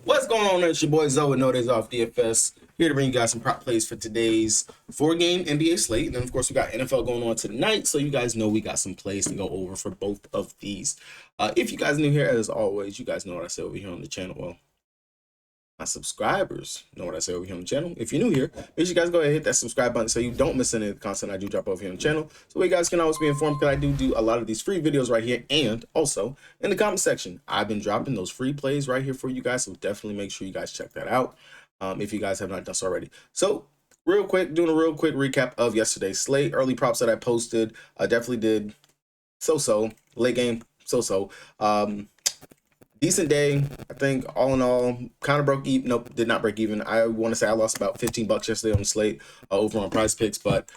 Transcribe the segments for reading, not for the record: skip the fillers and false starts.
What's going on? It's your boy Zoe with No Days Off DFS, here to bring you guys some prop plays for today's 4-game NBA slate. And then, of course, we got NFL going on tonight, so you guys know we got some plays to go over for both of these. If you guys are new here, as always, you guys know what I say over here on the channel. Well, my subscribers know what I say over here on the channel. If you're new here, make sure you guys go ahead and hit that subscribe button so you don't miss any of the content I do drop over here on the channel. So you guys can always be informed, because I do a lot of these free videos right here. And also in the comment section, I've been dropping those free plays right here for you guys. So definitely make sure you guys check that out if you guys have not done so already. So real quick, doing a real quick recap of yesterday's slate. Early props that I posted, I definitely did so-so. Late game, so-so. Decent day, I think. All in all, kind of broke even. Nope, did not break even. I want to say I lost about 15 bucks yesterday on the slate over on Prizepicks, but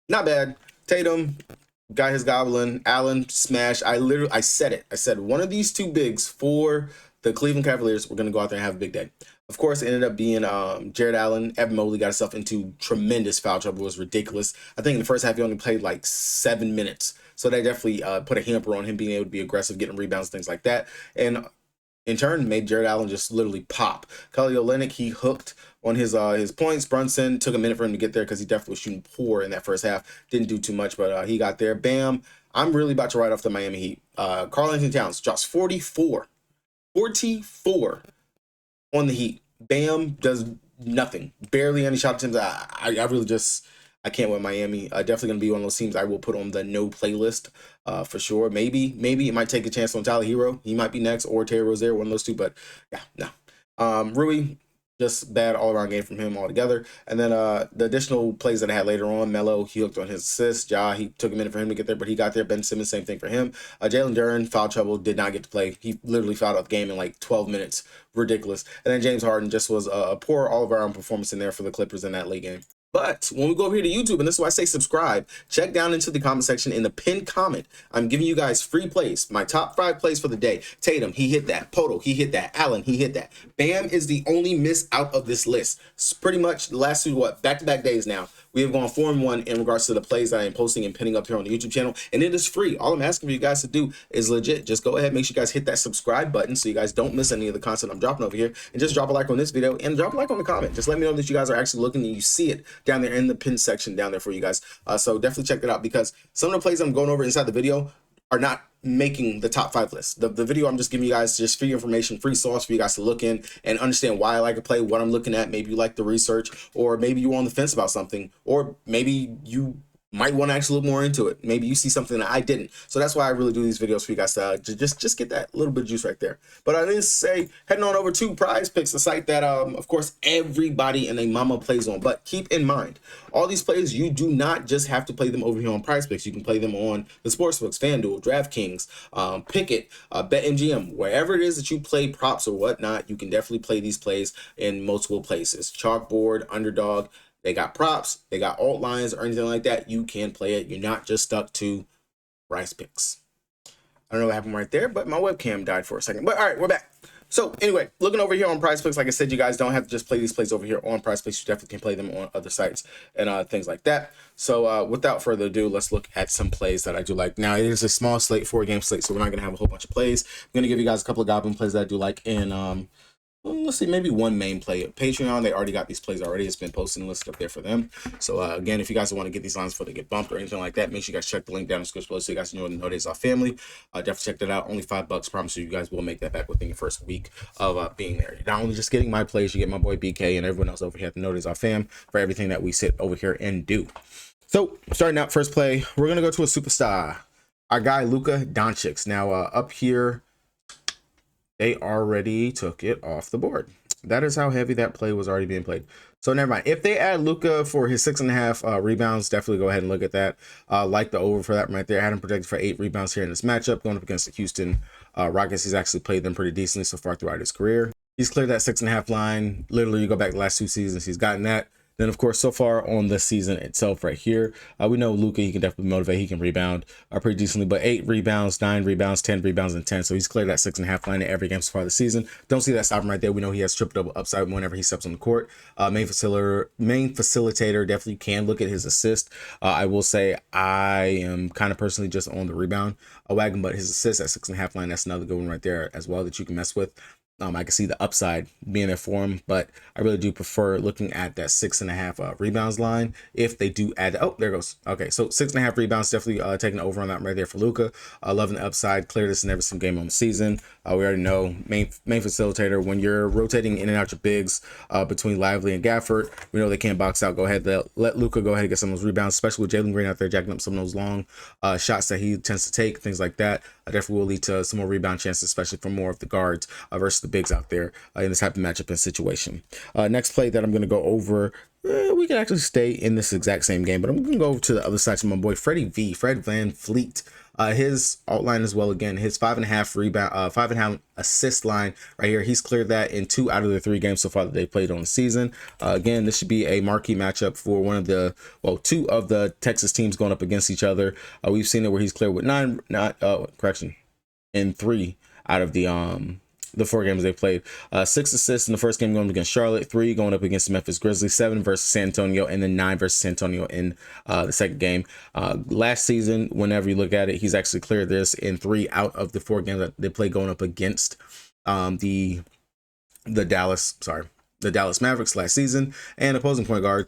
not bad. Tatum got his goblin. Allen smashed. I said it. I said one of these two bigs for the Cleveland Cavaliers were going to go out there and have a big day. Of course, it ended up being Jared Allen. Evan Mobley got himself into tremendous foul trouble. It was ridiculous. I think in the first half, he only played like 7 minutes. So that definitely put a hamper on him being able to be aggressive, getting rebounds, things like that. And in turn, made Jared Allen just literally pop. Kelly Olynyk, he hooked on his points. Brunson took a minute for him to get there because he definitely was shooting poor in that first half. Didn't do too much, but he got there. Bam. I'm really about to write off the Miami Heat. Karl-Anthony Towns drops 44 on the Heat. Bam does nothing. Barely any shot attempts. I really just... I can't win Miami. Definitely going to be one of those teams I will put on the no playlist for sure. Maybe it might take a chance on Tyler Hero. He might be next, or Terry Rozier, one of those two. But yeah, no. Rui, just bad all-around game from him altogether. And then the additional plays that I had later on, Melo, he hooked on his assist. Ja, he took a minute for him to get there, but he got there. Ben Simmons, same thing for him. Jalen Duren, foul trouble, did not get to play. He literally fouled out the game in like 12 minutes. Ridiculous. And then James Harden just was a poor all-around performance in there for the Clippers in that late game. But when we go over here to YouTube, and this is why I say subscribe, check down into the comment section. In the pinned comment, I'm giving you guys free plays. My top 5 plays for the day. Tatum, he hit that. Poto, he hit that. Allen, he hit that. Bam is the only miss out of this list. It's pretty much the last two, back-to-back days now. We have gone 4-1 in regards to the plays that I am posting and pinning up here on the YouTube channel. And it is free. All I'm asking for you guys to do is legit. Just go ahead, make sure you guys hit that subscribe button so you guys don't miss any of the content I'm dropping over here. And just drop a like on this video and drop a like on the comment. Just let me know that you guys are actually looking and you see it down there in the pin section down there for you guys. So definitely check that out, because some of the plays I'm going over inside the video are not making the top 5 list. The video I'm just giving you guys just free information, free sauce for you guys to look in and understand why I like a play, what I'm looking at. Maybe you like the research, or maybe you're on the fence about something, or maybe you might want to actually look more into it. Maybe you see something that I didn't. So that's why I really do these videos for you guys to just get that little bit of juice right there. But I didn't say heading on over to Prizepicks, the site that of course everybody and their mama plays on. But keep in mind, all these plays, you do not just have to play them over here on Prizepicks. You can play them on the sportsbooks, FanDuel, DraftKings, Pick'It, BetMGM, wherever it is that you play props or whatnot. You can definitely play these plays in multiple places. Chalkboard, Underdog. They got props, they got alt lines or anything like that. You can play it. You're not just stuck to Prizepicks. I don't know what happened right there, but my webcam died for a second. But all right, we're back. So anyway, looking over here on Prizepicks, like I said, you guys don't have to just play these plays over here on Prizepicks. You definitely can play them on other sites and things like that. So without further ado, let's look at some plays that I do like. Now, it is a small slate, 4-game slate, so we're not going to have a whole bunch of plays. I'm going to give you guys a couple of goblin plays that I do like in let's see, maybe one main play. Patreon, they already got these plays already. It's been posted and listed up there for them. So again, if you guys want to get these lines before they get bumped or anything like that, make sure you guys check the link down in the description below so you guys know the No Days Off family. Definitely check that out. Only $5. Promise you guys will make that back within your first week of being there. You're not only just getting my plays, you get my boy BK and everyone else over here at the No Days Off fam for everything that we sit over here and do. So starting out first play, we're gonna go to a superstar, our guy Luka Doncic. Now up here, they already took it off the board. That is how heavy that play was already being played. So never mind. If they add Luka for his 6.5 rebounds, definitely go ahead and look at that. Like the over for that right there. I had him projected for 8 rebounds here in this matchup going up against the Houston Rockets. He's actually played them pretty decently so far throughout his career. He's cleared that 6.5 line. Literally, you go back the last 2 seasons, he's gotten that. Then, of course, so far on the season itself right here, we know Luka, he can definitely motivate. He can rebound pretty decently, but 8 rebounds, 9 rebounds, 10 rebounds, and 10. So he's cleared that 6.5 line in every game so far this season. Don't see that stopping right there. We know he has triple-double upside whenever he steps on the court. Main facilitator, definitely can look at his assist. I will say I am kind of personally just on the rebound wagon, but his assist at 6.5 line, that's another good one right there as well that you can mess with. I can see the upside being there for him, but I really do prefer looking at that 6.5 rebounds line. If they do add, oh, there goes. Okay, so 6.5 rebounds, definitely taking the over on that right there for Luka. Loving the upside. Clear this in every single game on the season. We already know main facilitator. When you're rotating in and out your bigs between Lively and Gafford, we know they can't box out. Go ahead, let Luka go ahead and get some of those rebounds, especially with Jalen Green out there jacking up some of those long shots that he tends to take, things like that. Definitely will lead to some more rebound chances, especially from more of the guards versus the bigs out there in this type of matchup and situation. Next play that I'm going to go over, we can actually stay in this exact same game, but I'm going to go over to the other side to my boy Freddie V, Fred VanVleet. His outline as well, again, his 5.5 rebound, 5.5 assist line right here. He's cleared that in 2 out of the 3 games so far that they played on the season. Again, this should be a marquee matchup for one of the, well, 2 of the Texas teams going up against each other. We've seen it where he's cleared with 3 out of the 4 games they played. 6 assists in the first game going up against Charlotte, 3 going up against the Memphis Grizzlies, 7 versus San Antonio, and then 9 versus San Antonio in the second game. Last season, whenever you look at it, he's actually cleared this in 3 out of the 4 games that they played going up against the Dallas Mavericks last season. And opposing point guards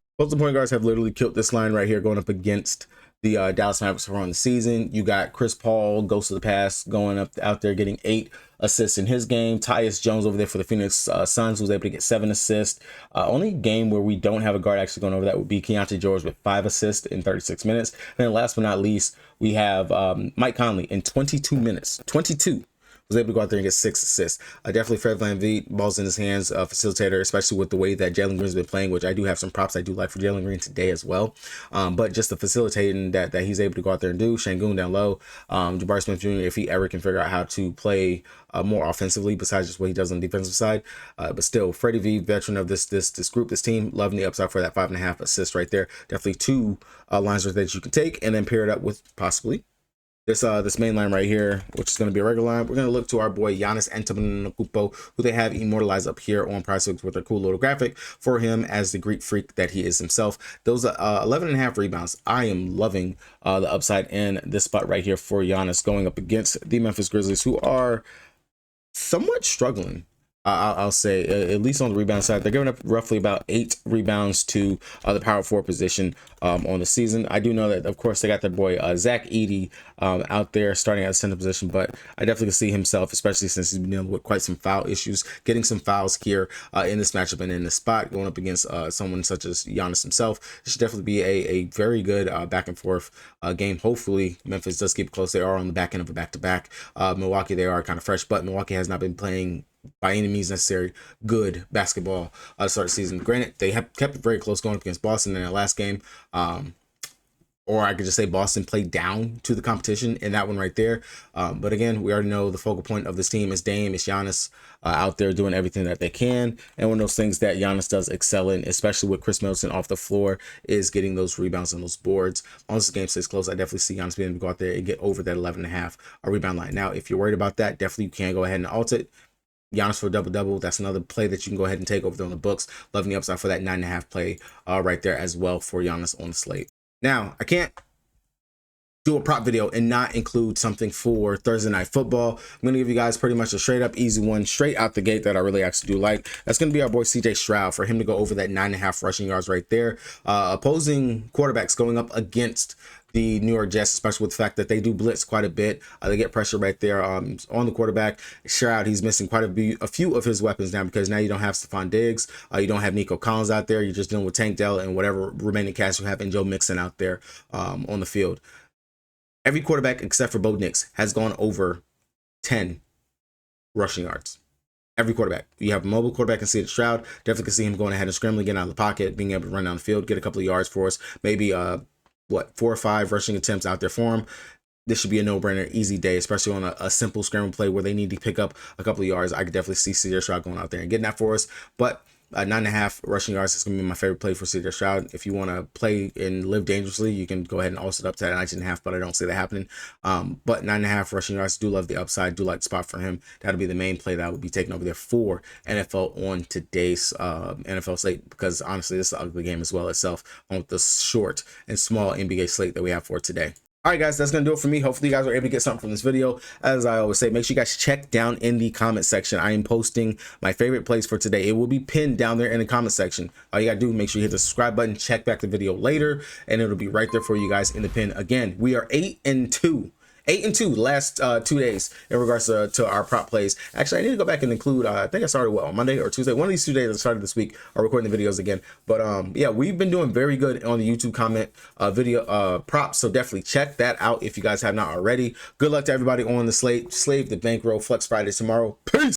have literally killed this line right here going up against the Dallas Mavericks around the season. You got Chris Paul, ghost of the past, going up out there getting 8 assists in his game. Tyus Jones over there for the Phoenix Suns was able to get 7 assists. Only game where we don't have a guard actually going over that would be Keontae George with 5 assists in 36 minutes. And then last but not least, we have Mike Conley in 22 minutes. 22 was able to go out there and get 6 assists. Definitely Fred VanVleet, balls in his hands, facilitator, especially with the way that Jalen Green's been playing, which I do have some props I do like for Jalen Green today as well. But just the facilitating that he's able to go out there and do. Şengün down low. Jabari Smith Jr., if he ever can figure out how to play more offensively besides just what he does on the defensive side. But still, Freddie V, veteran of this group, this team, loving the upside for that 5.5 assists right there. Definitely 2 lines that you can take and then pair it up with possibly this main line right here, which is going to be a regular line. We're going to look to our boy Giannis Antetokounmpo, who they have immortalized up here on Prizepicks with a cool little graphic for him as the Greek freak that he is himself. Those 11.5 rebounds. I am loving the upside in this spot right here for Giannis going up against the Memphis Grizzlies, who are somewhat struggling. I'll say, at least on the rebound side, they're giving up roughly about 8 rebounds to the power forward position on the season. I do know that, of course, they got their boy Zach Edey out there starting at the center position, but I definitely can see himself, especially since he's been dealing with quite some foul issues, getting some fouls here in this matchup and in this spot, going up against someone such as Giannis himself. This should definitely be a very good back and forth game. Hopefully, Memphis does keep it close. They are on the back end of a back-to-back. Milwaukee, they are kind of fresh, but Milwaukee has not been playing by any means necessary good basketball to start the season. Granted, they have kept it very close going up against Boston in that last game. Or I could just say Boston played down to the competition in that one right there. But again, we already know the focal point of this team is Dame, it's Giannis out there doing everything that they can. And one of those things that Giannis does excel in, especially with Chris Middleton off the floor, is getting those rebounds and those boards. Once the game stays close, I definitely see Giannis being able to go out there and get over that 11.5 rebound line. Now, if you're worried about that, definitely you can go ahead and alt it. Giannis for a double-double. That's another play that you can go ahead and take over there on the books. Loving the upside for that 9.5 play right there as well for Giannis on the slate. Now, I can't do a prop video and not include something for Thursday Night Football. I'm going to give you guys pretty much a straight up easy one straight out the gate that I really actually do like. That's going to be our boy CJ Stroud, for him to go over that 9.5 rushing yards right there. Opposing quarterbacks going up against the New York Jets, especially with the fact that they do blitz quite a bit. They get pressure right there on the quarterback. Stroud, he's missing quite a few of his weapons now, because now you don't have Stephon Diggs. You don't have Nico Collins out there. You're just dealing with Tank Dell and whatever remaining cast you have in Joe Mixon out there on the field. Every quarterback except for Bo Nix has gone over 10 rushing yards. Every quarterback. You have a mobile quarterback and CJ Stroud. Definitely can see him going ahead and scrambling, getting out of the pocket, being able to run down the field, get a couple of yards for us. Maybe 4 or 5 rushing attempts out there for him. This should be a no-brainer, easy day, especially on a simple scramble play where they need to pick up a couple of yards. I could definitely see CJ Stroud going out there and getting that for us. But 9.5 rushing yards is going to be my favorite play for CJ Stroud. If you want to play and live dangerously, you can go ahead and also it up to that 19.5, but I don't see that happening. But 9.5 rushing yards, do love the upside, do like the spot for him. That'll be the main play that I would be taking over there for NFL on today's NFL slate, because honestly, this is an ugly game as well itself on the short and small NBA slate that we have for today. All right, guys, that's gonna do it for me. Hopefully you guys were able to get something from this video. As I always say, make sure you guys check down in the comment section. I am posting my favorite plays for today. It will be pinned down there in the comment section. All you gotta do, make sure you hit the subscribe button, check back the video later, and it'll be right there for you guys in the pin. Again, we are 8-2. 8-2 last 2 days in regards to our prop plays. Actually, I need to go back and include, I think I started on Monday or Tuesday. One of these 2 days I started this week are recording the videos again. But yeah, we've been doing very good on the YouTube comment video props. So definitely check that out if you guys have not already. Good luck to everybody on the slate. Slave the bankroll. Flex Friday tomorrow. Peace.